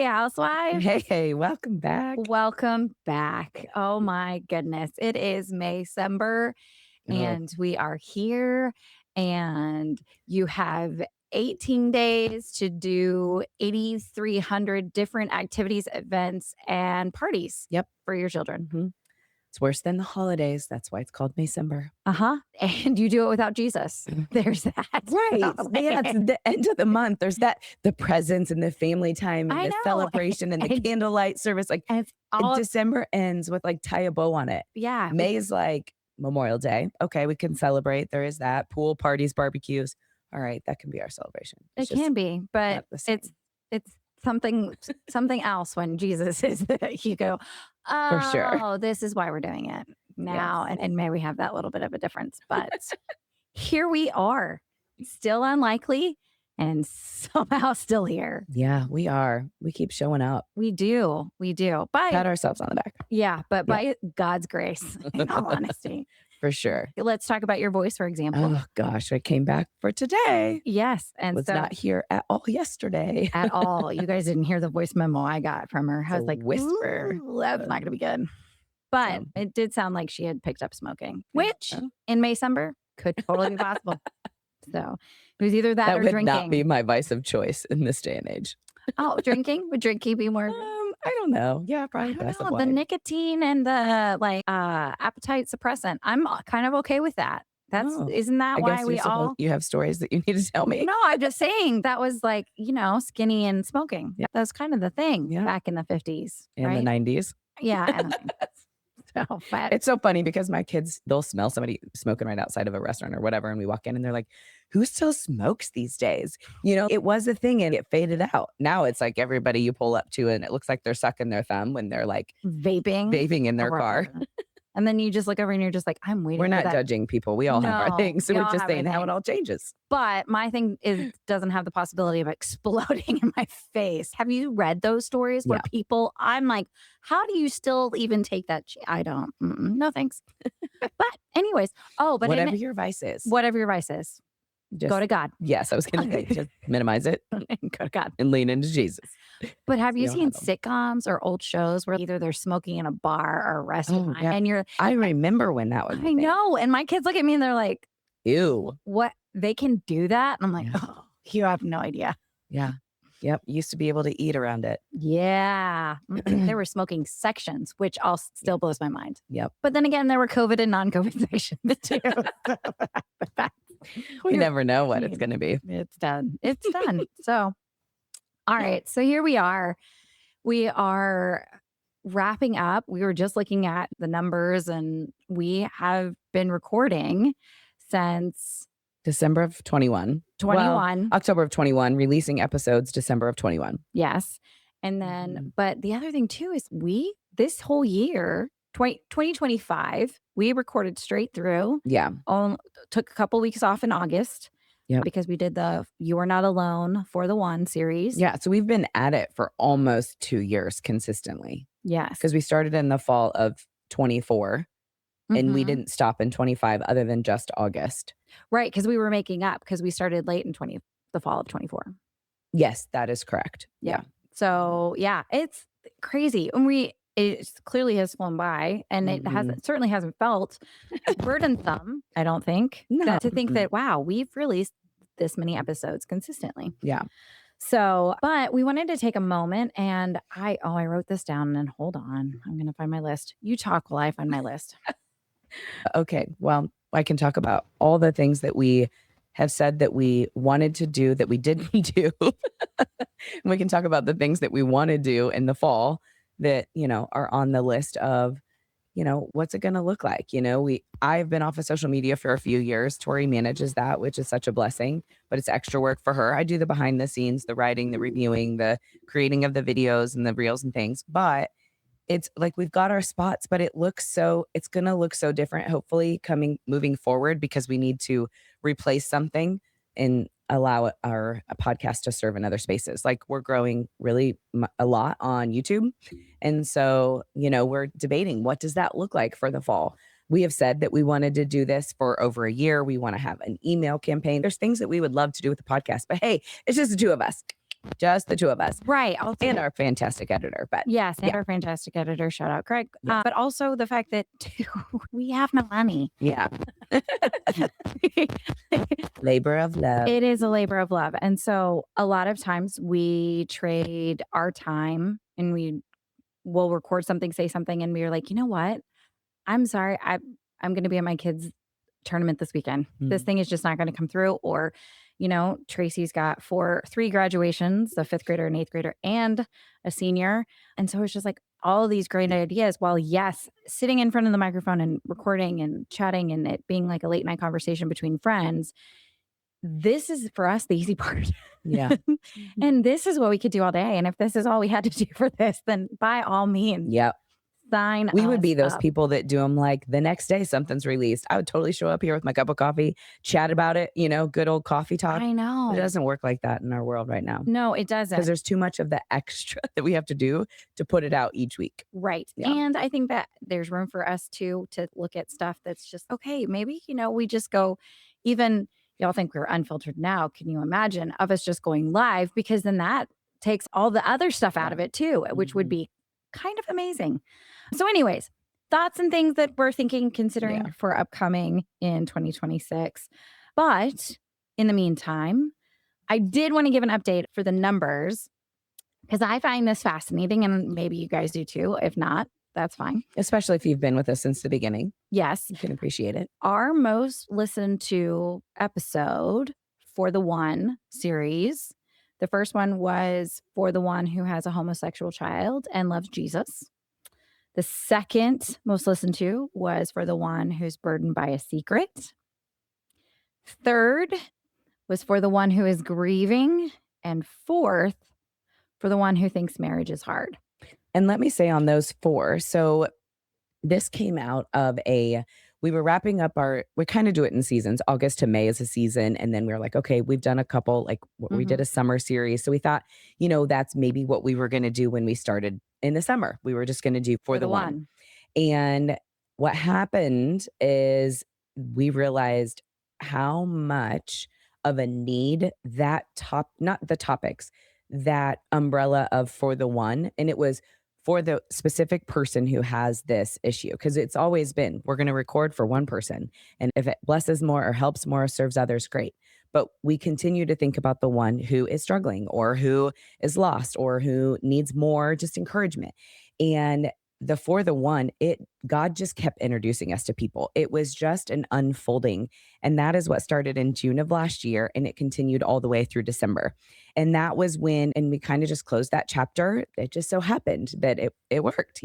housewife. Hey, welcome back. Welcome back. Oh my goodness. It is Maycember Oh, and we are here and you have 18 days to do 8,300 different activities, events, and parties. Yep. For your children. Mhm. It's worse than the holidays. That's why it's called Maycember. And you do it without Jesus. There's that. Right. Yeah, it's the end of the month. There's the presents and the family time and I the know. celebration and the And- candlelight service. Like And it's and all, December ends with like tie a bow on it. yeah. May is like Memorial Day. Okay, we can celebrate. There is that. Pool parties, barbecues. All right, that can be our celebration. It It's just can be, but not the same. it's something else when Jesus is you go, For sure. oh, this is why we're doing it now. Yes. And may we have that little bit of a difference. But here we are, still unlikely and somehow still here. Yeah, we are. We keep showing up. We do. Pat By ourselves on the back. by God's grace, in all honesty. For sure. Let's talk about your voice, for example. Oh gosh, I came back for today. Yes. And Was so not here at all yesterday. at all. You guys didn't hear the voice memo I got from her. I was a like, whisper. "Ooh, that's not going to be good." But So- it did sound like she had picked up smoking, Yeah. which in Maycember could totally be possible. So it was either that That or would drinking. not be my vice of choice in this day and age. Oh, drinking? Would drinking be more? I don't know. Yeah, I probably don't best know. of The wine. nicotine and the appetite suppressant. I'm kind of okay with that. Oh, Isn't that I why guess we all? you have stories that you need to tell me. No, I'm just saying that was like, skinny and smoking. Yeah. That was kind of the thing Yeah. back in the 50s. In right? the 90s. Yeah. And so fat. It's so funny because my kids, they'll smell somebody smoking right outside of a restaurant or whatever. And we walk in and they're like, who still smokes these days? It was a thing and it faded out. Now it's like everybody you pull up to and it looks like they're sucking their thumb when they're like Vaping in their car. And then you just look over and you're just like, I'm waiting. We're for not that. judging people. We all have our No, things. So we we're all just have saying our how it thing. all changes. But my thing doesn't have the possibility of exploding in my face. Have you read those stories where people? I'm like, how do you still even take that? I don't. No thanks. But anyways, but Whatever your vice is. whatever your vice is, Just, go to God. Yes, I was going to say, just minimize it Go to God. and lean into Jesus. But have you don't seen have 'em. sitcoms or old shows where either they're smoking in a bar or a restaurant, yeah. and you're? I remember when that was. a I thing. know, and my kids look at me and they're like, Ew. "What? They can do that?" And I'm like, Yeah. "Oh, you have no idea." Yeah. Yep. Used to be able to eat around it. Yeah, there were smoking sections, which still blows my mind. Yep. But then again, there were COVID and non-COVID sections too. We never know what it's going to be. It's done. It's done. So, all right. So here we are. We are wrapping up. We were just looking at the numbers, and we have been recording since December of 21. 21. Well, October of 21, releasing episodes December of 21. Yes. And then, but the other thing too is this whole year, 2025, we recorded straight through. Yeah. Took a couple weeks off in August. Yep. Because we did the You Are Not Alone for the One series. Yeah. So we've been at it for almost 2 years consistently Yes. because we started in the fall of 24 and we Mhm. didn't stop in 25 other than just August. Right. Because we were making up because we started late in the fall of 24. Yes, that is correct. Yeah. So yeah, it's crazy. And it clearly has flown by, and it certainly hasn't felt burdensome, I don't think. No. To think that, wow, we've released this many episodes consistently. Yeah. So, but we wanted to take a moment, and I wrote this down, and hold on, I'm going to find my list. You talk while I find my list. Okay. Well, I can talk about all the things that we have said that we wanted to do that we didn't do. And we can talk about the things that we want to do in the fall that, are on the list of, what's it going to look like? I've been off of social media for a few years. Tori manages that, which is such a blessing, but it's extra work for her. I do the behind the scenes, the writing, the reviewing, the creating of the videos and the reels and things. But it's like we've got our spots, but it's going to look so different, hopefully moving forward, because we need to replace something and allow our podcast to serve in other spaces. Like we're growing really a lot on YouTube. And so, we're debating, what does that look like for the fall? We have said that we wanted to do this for over a year. We want to have an email campaign. There's things that we would love to do with the podcast, but hey, it's just the two of us. Just the two of us. Right. And our fantastic editor. But yes, and yeah. our fantastic editor, shout out Craig. Yeah. But also the fact that we have no money. Yeah. Labor of love. It is a labor of love. And so a lot of times we trade our time and we will record something, say something, and we're like, you know what? I'm sorry. I'm going to be at my kids' tournament this weekend. This thing is just not going to come through. Or, Tracy's got three graduations, a fifth grader, an eighth grader, and a senior. And so it's just like all of these great ideas. While yes, sitting in front of the microphone and recording and chatting and it being like a late night conversation between friends, this is for us the easy part. Yeah. And this is what we could do all day. And if this is all we had to do for this, then by all means, Yep. sign We would be those up. people that do them like the next day something's released. I would totally show up here with my cup of coffee, chat about it, good old coffee talk. I know. It doesn't work like that in our world right now. No, it doesn't. Because there's too much of the extra that we have to do to put it out each week. Right. Yeah. And I think that there's room for us to look at stuff that's just, okay, maybe, we just go, even y'all think we're unfiltered now. Can you imagine of us just going live? Because then that takes all the other stuff out of it too, which would be kind of amazing. So anyways, thoughts and things that we're thinking, considering for upcoming in 2026. But in the meantime, I did want to give an update for the numbers because I find this fascinating and maybe you guys do too. If not, that's fine. Especially if you've been with us since the beginning. Yes. You can appreciate it. Our most listened to episode for the One series, the first one was for the one who has a homosexual child and loves Jesus. The second most listened to was for the one who's burdened by a secret. Third was for the one who is grieving. And fourth, for the one who thinks marriage is hard. And let me say on those four, so this came out of we were wrapping up we kind of do it in seasons. August to May is a season. And then we were like, okay, we've done a couple, we did a summer series. So we thought, that's maybe what we were going to do when we started in the summer. We were just going to do for the one. And what happened is we realized how much of a need that not the topics, that umbrella of for the one. And it was for the specific person who has this issue. Because it's always been, we're going to record for one person. And if it blesses more or helps more or serves others, great. But we continue to think about the one who is struggling or who is lost or who needs more just encouragement. And for the one, God just kept introducing us to people. It was just an unfolding. And that is what started in June of last year. And it continued all the way through December. And that was when, and we kind of just closed that chapter. It just so happened that it worked,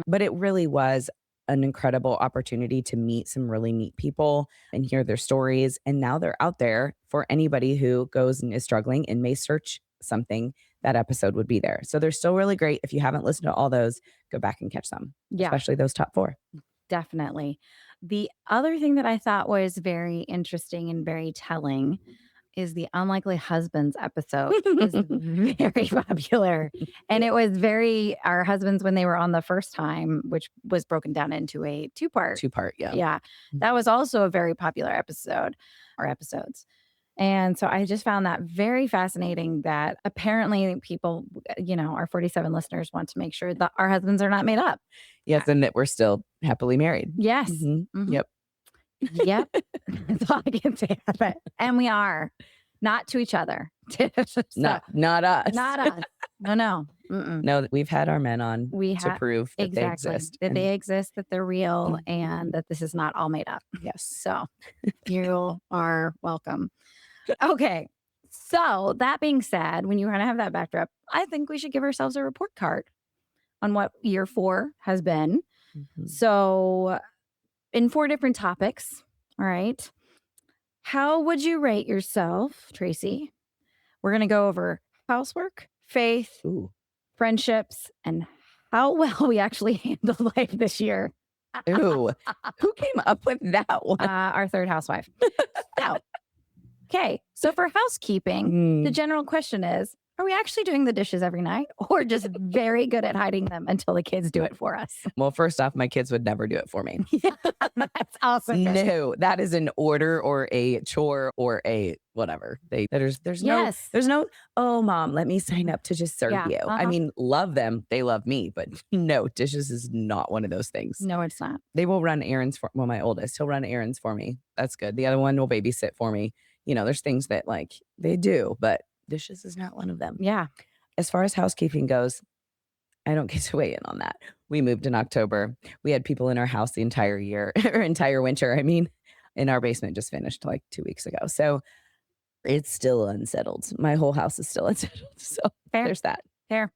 but it really was an incredible opportunity to meet some really neat people and hear their stories. And now they're out there for anybody who goes and is struggling and may search something. That episode would be there. So they're still really great. If you haven't listened to all those, go back and catch them. Yeah. Especially those top four. Definitely. The other thing that I thought was very interesting and very telling is the Unlikely Husbands episode is very popular. And it was our husbands when they were on the first time, which was broken down into a two-part. Yeah. Yeah. That was also a very popular episode or episodes. And so I just found that very fascinating that apparently people, our 47 listeners want to make sure that our husbands are not made up. Yes. And that we're still happily married. Yes. Yep. Yep. That's all I can say about it. And we are not to each other. So, not us. Not us. No. Mm-mm. No, we've had our men on to prove that they exist. That they exist, that they're real, and that this is not all made up. Yes. So you are welcome. Okay. So that being said, when you kind of have that backdrop, I think we should give ourselves a report card on what year 4 has been. So in 4 different topics. All right. How would you rate yourself, Tracy? We're going to go over housework, faith, friendships, and how well we actually handled life this year. Ooh, who came up with that one? Our third housewife. So, okay. So for housekeeping, the general question is, Are we actually doing the dishes every night or just very good at hiding them until the kids do it for us? Well, first off, my kids would never do it for me. Yeah, that's awesome. No, that is an order or a chore or a whatever. Yes. There's no, oh mom, let me sign up to just serve Yeah. you. I mean, love them. They love me, but no, dishes is not one of those things. No, it's not. They will run errands for well, my oldest, he'll run errands for me. That's good. The other one will babysit for me. There's things that like they do, but dishes is not one of them. Yeah. As far as housekeeping goes, I don't get to weigh in on that. We moved in October. We had people in our house the entire year or entire winter. I mean, and our basement just finished like 2 weeks ago. So it's still unsettled. My whole house is still unsettled. So Fair. there's that. Fair.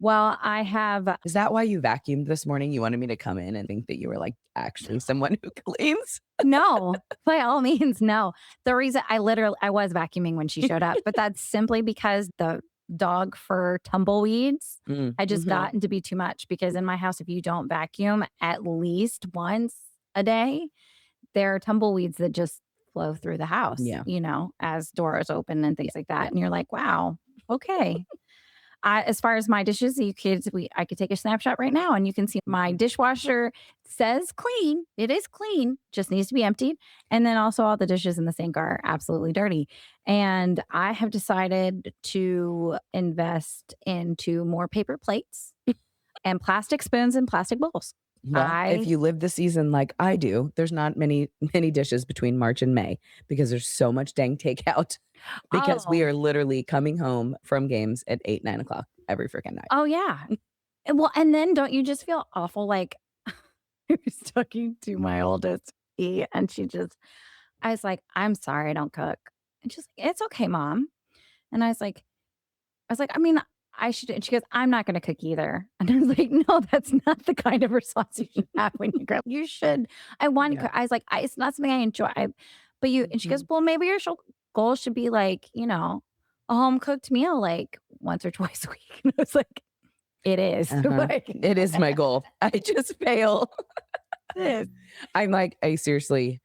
Well, I have. Is that why you vacuumed this morning? You wanted me to come in and think that you were like actually someone who cleans? No, by all means, no. The reason I was vacuuming when she showed up, but that's simply because the dog fur tumbleweeds I just gotten to be too much because in my house, if you don't vacuum at least once a day, there are tumbleweeds that just flow through the house, Yeah. as doors open and things like that. And you're like, wow, okay. As far as my dishes, I could take a snapshot right now and you can see my dishwasher says clean. It is clean, just needs to be emptied. And then also all the dishes in the sink are absolutely dirty. And I have decided to invest into more paper plates and plastic spoons and plastic bowls. Well, if you live the season like I do, there's not many dishes between March and May because there's so much dang takeout because we Oh, are literally coming home from games at 8, 9 o'clock every freaking night. oh yeah. Well, and then don't you just feel awful? Like I was talking to my oldest, and I was like, I'm sorry, I don't cook. And she's like, it's okay, mom. And I was like, I mean, I should. And she goes, I'm not going to cook either. And I was like, no, that's not the kind of response you should have when you grow up. You should. I want to Yeah. cook. I was like, it's not something I enjoy. But and she goes, Mhm. well, maybe your goal should be like, a home cooked meal like once or twice a week. And I was like, it is. Uh-huh. It is my goal. I just fail. It is. I'm like, I seriously,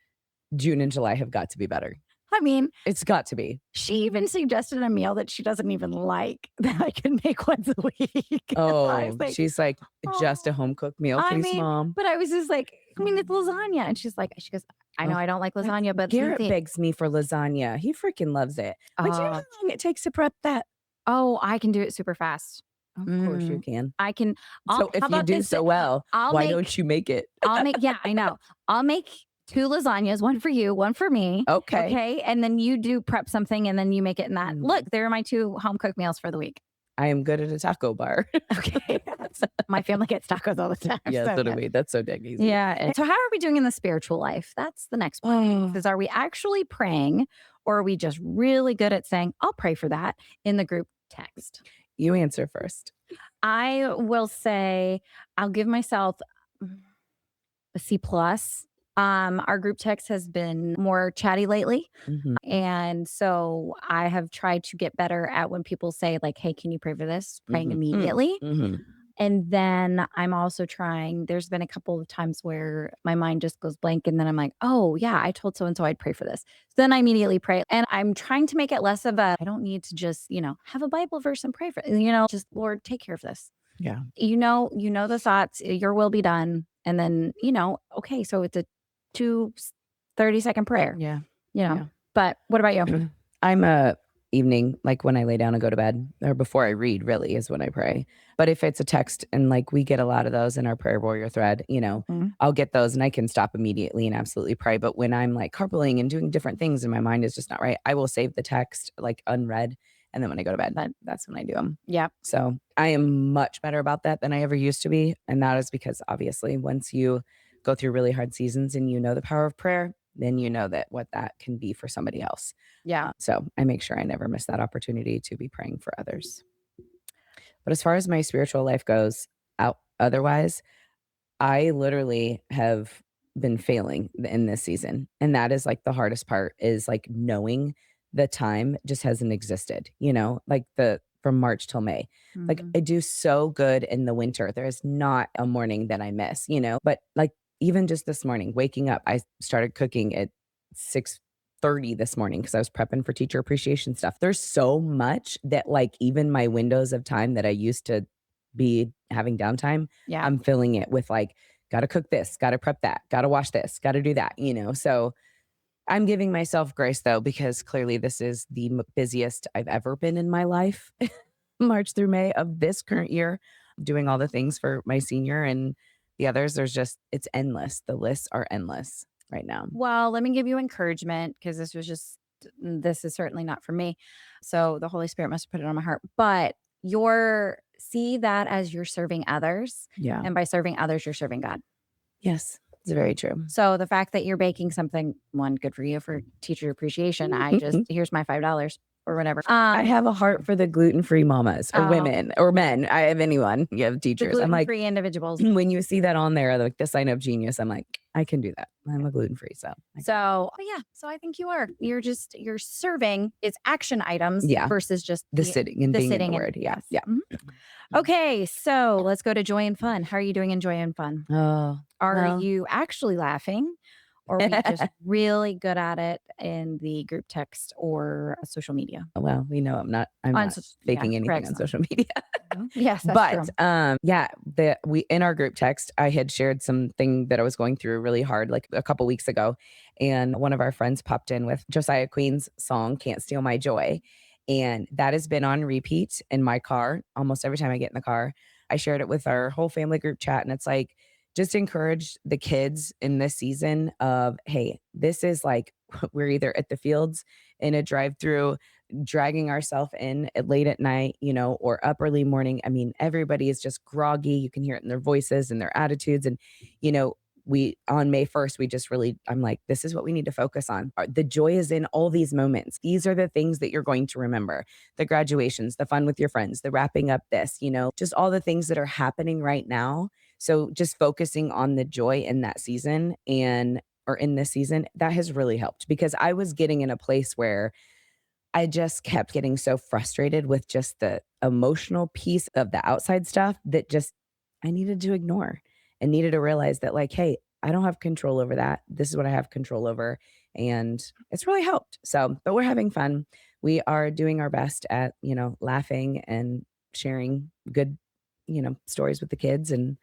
June and July have got to be better. I mean, It's got to be. she even suggested a meal that she doesn't even like that I can make once a week. I Oh, was like, she's like, just a "Oh." home cooked meal, I please, mean, mom. but I was just like, I mean, it's lasagna. And she goes, I know Oh, I don't like lasagna, but Garrett Lindsay, begs me for lasagna. He freaking loves it. But you know how uh, long it takes to prep that? oh, I can do it super fast. Of course you can. I can, So how if you about do this? so well, I'll why make, don't you make it? yeah, I know. I'll make two lasagnas, one for you, one for me. Okay. Okay. And then you do prep something and then you make it in that. Mm. Look, there are my two home cooked meals for the week. I am good at a taco bar. Okay. My family gets tacos all the time. Yeah, so so do good. we. That's so dang easy. Yeah. So, how are we doing in the spiritual life? That's the next one. Oh, Is are we actually praying or are we just really good at saying, I'll pray for that in the group text? you answer first. I will say, I'll give myself a C plus. Our group text has been more chatty lately. Mhm, And so I have tried to get better at when people say, like, hey, can you pray for this? Praying immediately. mhm. And then I'm also trying, there's been a couple of times where my mind just goes blank. And then I'm like, oh, yeah, I told so and so I'd pray for this. So then I immediately pray. And I'm trying to make it less of I don't need to just, have a Bible verse and pray for it. Just Lord, take care of this. Yeah. You know the thoughts, your will be done. And then, okay, so it's a 2 30-second prayer, Yeah. you know. Yeah. But what about you? I'm a evening, like when I lay down and go to bed, or before I read, really is when I pray. But if it's a text, and like we get a lot of those in our prayer warrior thread, Mhm. I'll get those and I can stop immediately and absolutely pray. But when I'm like carpooling and doing different things and my mind is just not right, I will save the text like unread. And then when I go to bed, that's when I do them. Yeah. So I am much better about that than I ever used to be. And that is because obviously once you go through really hard seasons and you know the power of prayer, then you know that what that can be for somebody else. Yeah. So I make sure I never miss that opportunity to be praying for others. But as far as my spiritual life goes, otherwise, I literally have been failing in this season. And that is like the hardest part is like knowing the time just hasn't existed, like the from March till May. Like Mhm. I do so good in the winter. There is not a morning that I miss, but like even just this morning, waking up, I started cooking at 6 30 this morning because I was prepping for teacher appreciation stuff. There's so much that like even my windows of time that I used to be having downtime, Yeah. I'm filling it with like, gotta cook this, gotta prep that, gotta wash this, gotta do that, you know? So I'm giving myself grace though, because clearly this is the busiest I've ever been in my life, March through May of this current year, doing all the things for my senior and the others. There's just, it's endless. The lists are endless right now. Well, let me give you encouragement because this is certainly not for me. So the Holy Spirit must have put it on my heart. But see that as you're serving others. Yeah. And by serving others, you're serving God. Yes. It's very true. So the fact that you're baking something, one, good for you for teacher appreciation. Here's my $5 or whatever. I have a heart for the gluten-free mamas or Oh, women or men. I have anyone. You have the teachers. I'm like, gluten-free individuals. when you see that on there, like the sign of genius, I'm like, I can do that. I'm a gluten-free. So, So I think you are. You're serving. It's action items yeah, versus just the sitting and the being in sitting the and word. Yeah. yes. Yeah. Mhm. Okay, so let's go to joy and fun. How are you doing in joy and fun? Oh, Are well. you actually laughing? Or are we just really good at it in the group text or social media? Well, we know I'm On not yeah, faking anything on Craig's not. social media. Mhm. Yes, that's true. But yeah, we in our group text, I had shared something that I was going through really hard like a couple weeks ago. And one of our friends popped in with Josiah Queen's song, Can't Steal My Joy. And that has been on repeat in my car almost every time I get in the car. I shared it with our whole family group chat. And it's like, just encourage the kids in this season of, hey, this is like we're either at the fields in a drive-through dragging ourselves in at late at night, you know, or up early morning. I mean, everybody is just groggy. You can hear it in their voices and their attitudes. And, you know, we on May 1st, we just really, I'm like, this is what we need to focus on. The joy is in all these moments. These are the things that you're going to remember: the graduations, the fun with your friends, the wrapping up this, you know, just all the things that are happening right now. So just focusing on the joy in that season or in this season, that has really helped because I was getting in a place where I just kept getting so frustrated with just the emotional piece of the outside stuff that just I needed to ignore and needed to realize that, like, hey, I don't have control over that. This is what I have control over. And it's really helped. So, but we're having fun. We are doing our best at, you know, laughing and sharing good, you know, stories with the kids. And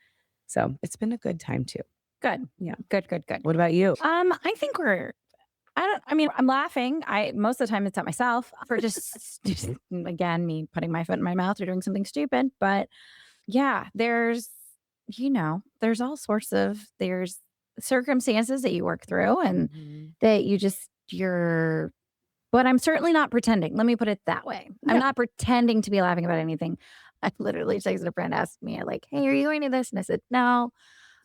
so it's been a good time too. Good. Yeah. Good, good, good. What about you? I think I mean, I'm laughing. Most of the time it's at myself for just again, me putting my foot in my mouth or doing something stupid. But yeah, there's all sorts there's circumstances that you work through and Mhm. that but I'm certainly not pretending. Let me put it that way. I'm No. not pretending to be laughing about anything. I literally texted a friend, asked me, like, hey, are you going to this? And I said, no.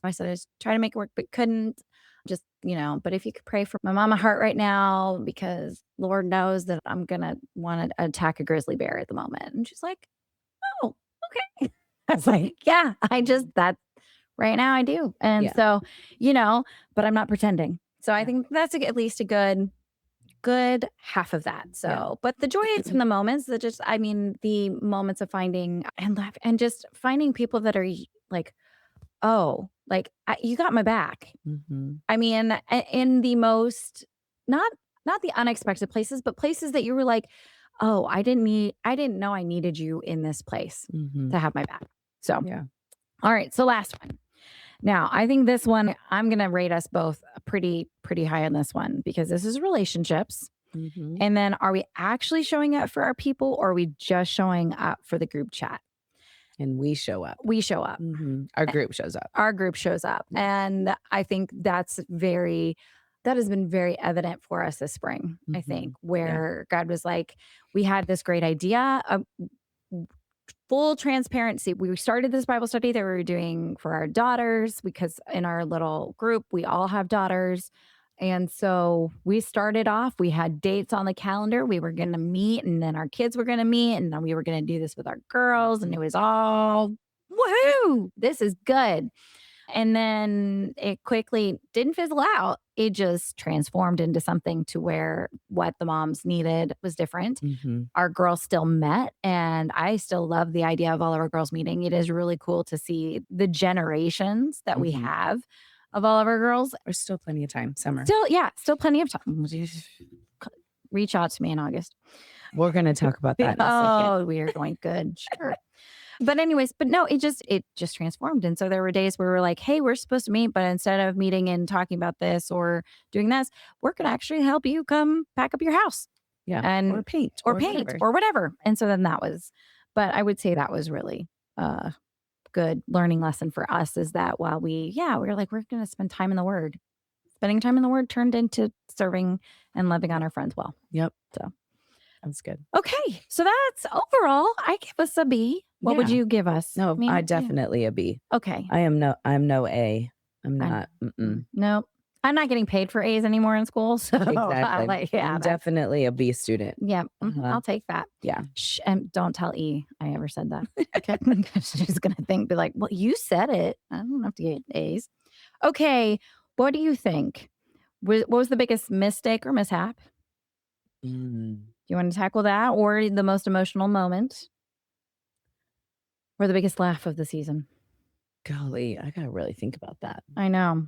I said, I was trying to make it work, but couldn't. Just, but if you could pray for my mama heart right now, because Lord knows that I'm going to want to attack a grizzly bear at the moment. And she's like, oh, okay. I was like, yeah, that right now I do. And Yeah. so, but I'm not pretending. So I think that's at least a good half of that. Yeah. So, but the joy is in the moments the moments of finding and laugh and just finding people that are like, oh, like you got my back. Mhm. I mean, in the most not not the unexpected places, but places that you were like, "Oh, I didn't know I needed you in this place Mhm. to have my back." So, Yeah. all right, so last one. Now, I think this one I'm going to rate us both pretty high on this one because this is relationships. Mhm. And then are we actually showing up for our people or are we just showing up for the group chat? And we show up. We show up. Our group shows up. Our group shows up. Yeah. And I think that has been very evident for us this spring, I think, where God was like, we had this great idea of full transparency. We started this Bible study that we were doing for our daughters because in our little group, we all have daughters. And so we started off, we had dates on the calendar. We were going to meet, and then our kids were going to meet, and then we were going to do this with our girls. And it was all woohoo, this is good. And then it quickly didn't fizzle out. It just transformed into something to where what the moms needed was different. Mhm. Our girls still met, and I still love the idea of all of our girls meeting. It is really cool to see the generations that we Mhm. have of all of our girls. There's still plenty of time. Summer. Still plenty of time. Reach out to me in August. We're going to talk about that in a second. Oh, we are going good. Sure. But anyways, but no, it just transformed. And so there were days where we were like, hey, we're supposed to meet, but instead of meeting and talking about this or doing this, we're going to actually help you come pack up your house. Yeah. And or paint. Or whatever. And so then but I would say that was really a good learning lesson for us, is that while we were like, we're going to spend time in the Word. Spending time in the Word turned into serving and loving on our friends well. Yep. So that's good. Okay. So that's overall, I give us a B. What would you give us? No, I definitely a B. Okay. I'm no A. I'm not. No, I'm not getting paid for A's anymore in school. So exactly. I'm definitely a B student. Yeah. I'll take that. Yeah. Shh, and don't tell E I ever said that. Okay. She's going to be like, well, you said it. I don't have to get A's. Okay. What do you think? What was the biggest mistake or mishap? Do you want to tackle that, or the most emotional moment, or the biggest laugh of the season? Golly, I got to really think about that. I know.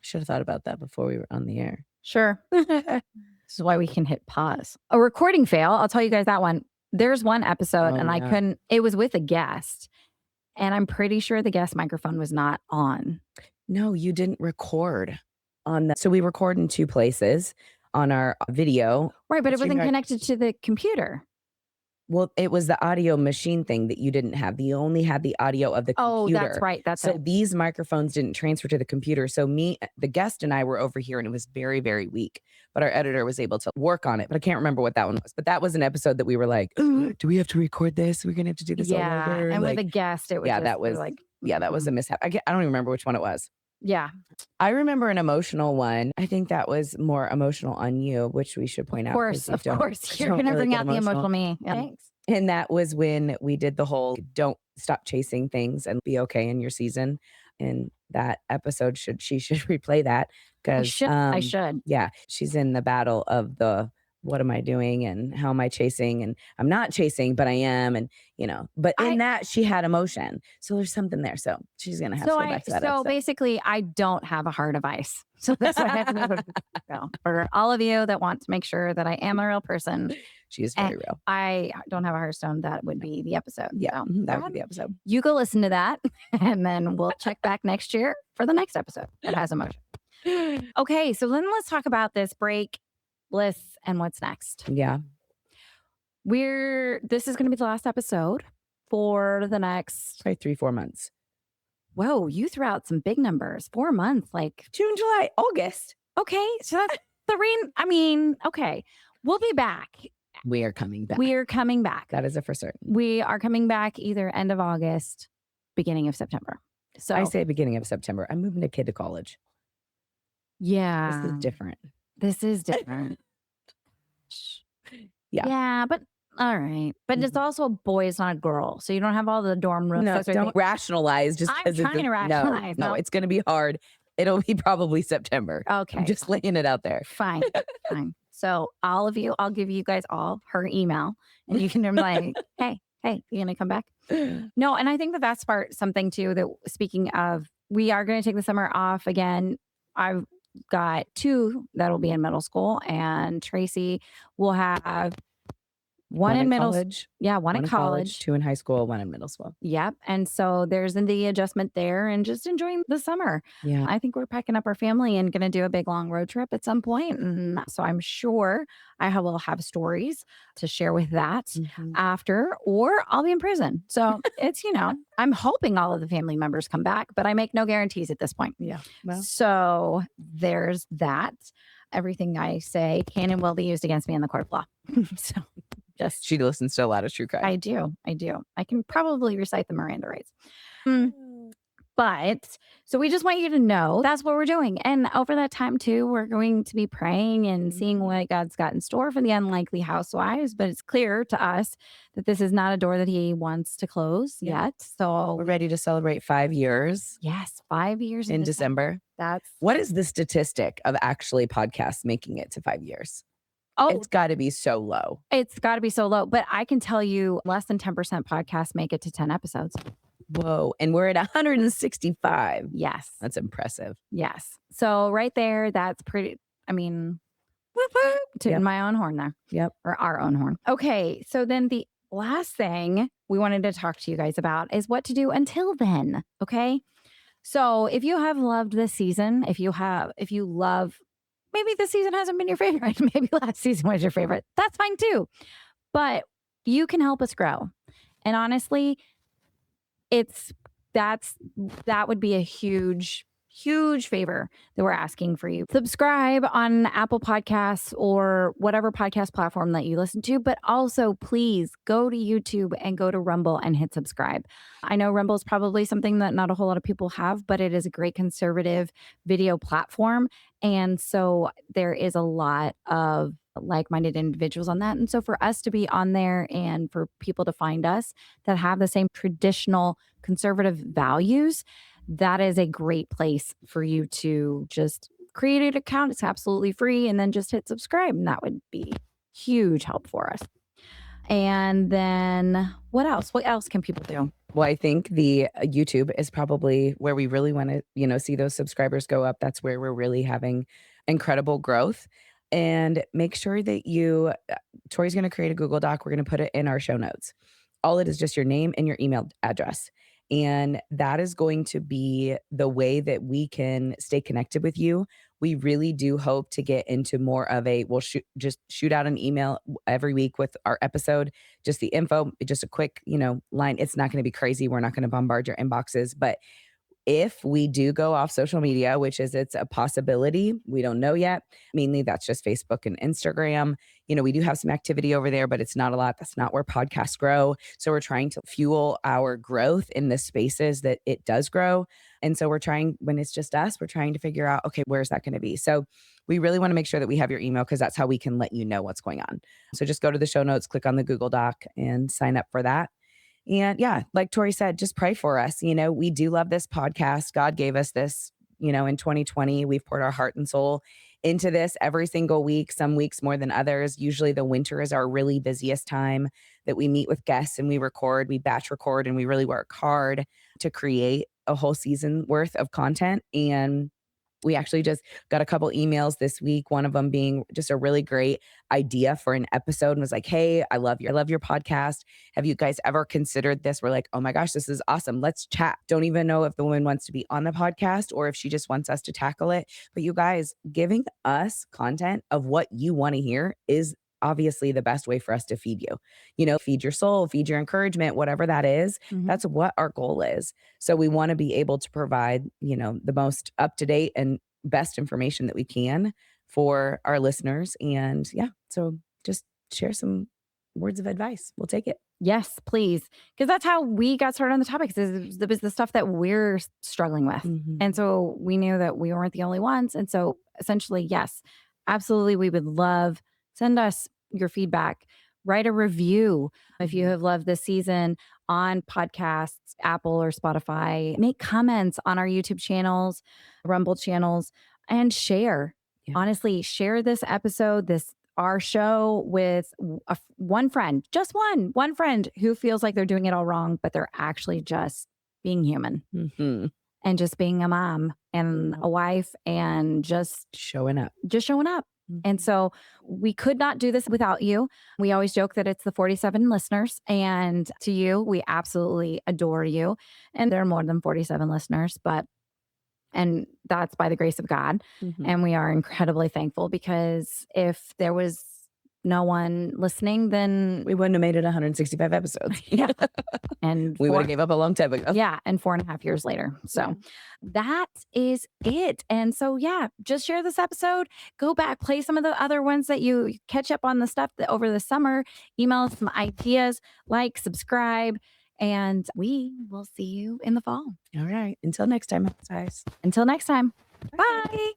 Should have thought about that before we were on the air. Sure. This is why we can hit pause. A recording fail. I'll tell you guys that one. There's one episode I couldn't, it was with a guest, and I'm pretty sure the guest microphone was not on. No, you didn't record on that. So we record in two places on our video. Right, but it wasn't connected to the computer. Well, it was the audio machine thing that you didn't have. You only had the audio of the computer. Oh, that's right. So these microphones didn't transfer to the computer. So the guest and I were over here, and it was very, very weak. But our editor was able to work on it. But I can't remember what that one was. But that was an episode that we were like, do we have to record this? We're going to have to do this all over. And with a guest, it was that was like, that was a mishap. I don't even remember which one it was. Yeah. I remember an emotional one. I think that was more emotional on you, which we should point out. Of course. You're going to bring out the emotional me. Yeah, thanks. And that was when we did the whole don't stop chasing things and be okay in your season. And that episode she should replay that, because I should. Yeah. She's in the battle of the what am I doing and how am I chasing, and I'm not chasing, but I am. And, but in that she had emotion. So there's something there. So she's going to have to go back to that episode. Basically I don't have a heart of ice. So that's what I have to go. For all of you that want to make sure that I am a real person. She is very real. I don't have a heart stone. That would be the episode. Yeah, that would be the episode. You go listen to that, and then we'll check back next year for the next episode that has emotion. Okay, so then let's talk about this break, bliss, and what's next. Yeah. This is going to be the last episode for the next probably 3-4 months. Whoa, you threw out some big numbers. 4 months, like June, July, August. Okay, so that's okay. We'll be back. We are coming back. We are coming back. That is for certain. We are coming back either end of August, beginning of September. So I say beginning of September. I'm moving a kid to college. Yeah. This is different. Yeah. Yeah, but all right. But it's also a boy, it's not a girl. So you don't have all the dorm rooms. No, don't rationalize just because I'm trying to rationalize. No, it's going to be hard. It'll be probably September. Okay. I'm just laying it out there. Fine. So all of you, I'll give you guys all her email, and you can be like, hey, you going to come back? No, and I think that's something too, that speaking of, we are going to take the summer off again. I've got 2 that'll be in middle school, and Tracy will have one in middle college. Yeah, one in college, 2 in high school, 1 in middle school. Yep. And so there's the adjustment there, and just enjoying the summer. Yeah. I think we're packing up our family and going to do a big long road trip at some point. And so I'm sure I will have stories to share with that after, or I'll be in prison. So it's, I'm hoping all of the family members come back, but I make no guarantees at this point. Yeah. Well. So there's that. Everything I say can and will be used against me in the court of law. So she listens to a lot of true crime. I do. I can probably recite the Miranda rights. But so we just want you to know that's what we're doing. And over that time too, we're going to be praying and seeing what God's got in store for the unlikely housewives. But it's clear to us that this is not a door that he wants to close yet. So we're ready to celebrate 5 years. Yes, 5 years in December. What is the statistic of actually podcasts making it to 5 years? Oh, it's got to be so low. It's got to be so low. But I can tell you less than 10% podcasts make it to 10 episodes. Whoa. And we're at 165. Yes. That's impressive. Yes. So right there, that's pretty, I mean, whoop, whoop, tooting Yep. my own horn there, Yep. or our own horn. Okay. So then the last thing we wanted to talk to you guys about is what to do until then. Okay. So if you have loved this season, if you love, maybe this season hasn't been your favorite, maybe last season was your favorite, that's fine too. But you can help us grow. And honestly, it's that would be a huge favor that we're asking for you. Subscribe on Apple Podcasts or whatever podcast platform that you listen to, but also please go to YouTube and go to Rumble and hit subscribe. I know Rumble is probably something that not a whole lot of people have, but it is a great conservative video platform. And so there is a lot of like-minded individuals on that. And so for us to be on there and for people to find us that have the same traditional conservative values, that is a great place for you to just create an account. It's absolutely free. And then just hit subscribe. And that would be huge help for us. And then what else? What else can people do? Well, I think the YouTube is probably where we really want to, see those subscribers go up. That's where we're really having incredible growth. And make sure that Tori's going to create a Google Doc. We're going to put it in our show notes. All it is just your name and your email address. And that is going to be the way that we can stay connected with you. We really do hope to get into more of we'll just shoot out an email every week with our episode, just the info, just a quick, line. It's not going to be crazy. We're not going to bombard your inboxes, but if we do go off social media, it's a possibility, we don't know yet. Mainly that's just Facebook and Instagram. We do have some activity over there, but it's not a lot. That's not where podcasts grow. So we're trying to fuel our growth in the spaces that it does grow. And so when it's just us, we're trying to figure out, okay, where's that going to be? So we really want to make sure that we have your email because that's how we can let you know what's going on. So just go to the show notes, click on the Google Doc and sign up for that. And yeah, like Tori said, just pray for us. We do love this podcast. God gave us this, in 2020. We've poured our heart and soul into this every single week, some weeks more than others. Usually the winter is our really busiest time that we meet with guests and we batch record, and we really work hard to create a whole season worth of content. And we actually just got a couple emails this week, one of them being just a really great idea for an episode and was like, hey, I love your podcast. Have you guys ever considered this? We're like, oh my gosh, this is awesome. Let's chat. Don't even know if the woman wants to be on the podcast or if she just wants us to tackle it. But you guys, giving us content of what you want to hear is obviously the best way for us to feed you. Feed your soul, feed your encouragement, whatever that is. Mhm. That's what our goal is. So we want to be able to provide, the most up-to-date and best information that we can for our listeners. And yeah, so just share some words of advice. We'll take it. Yes, please. Because that's how we got started on the topic. It was the stuff that we're struggling with. Mhm. And so we knew that we weren't the only ones. And so essentially, yes, absolutely. We would love, send us your feedback, write a review if you have loved this season on podcasts, Apple or Spotify. Make comments on our YouTube channels, Rumble channels, and share. Yeah. Honestly, share this episode, our show with one friend, just one friend who feels like they're doing it all wrong, but they're actually just being human and just being a mom and a wife and just showing up. And so we could not do this without you. We always joke that it's the 47 listeners, and to you, we absolutely adore you. And there are more than 47 listeners, and that's by the grace of God. And we are incredibly thankful, because if there was no one listening, then we wouldn't have made it 165 episodes. Yeah. And we would have gave up a long time ago. Yeah. And 4.5 years later. So that is it. And so, yeah, just share this episode, go back, play some of the other ones that you catch up on the stuff that over the summer, email us some ideas, subscribe, and we will see you in the fall. All right. Until next time, guys. Until next time. Bye.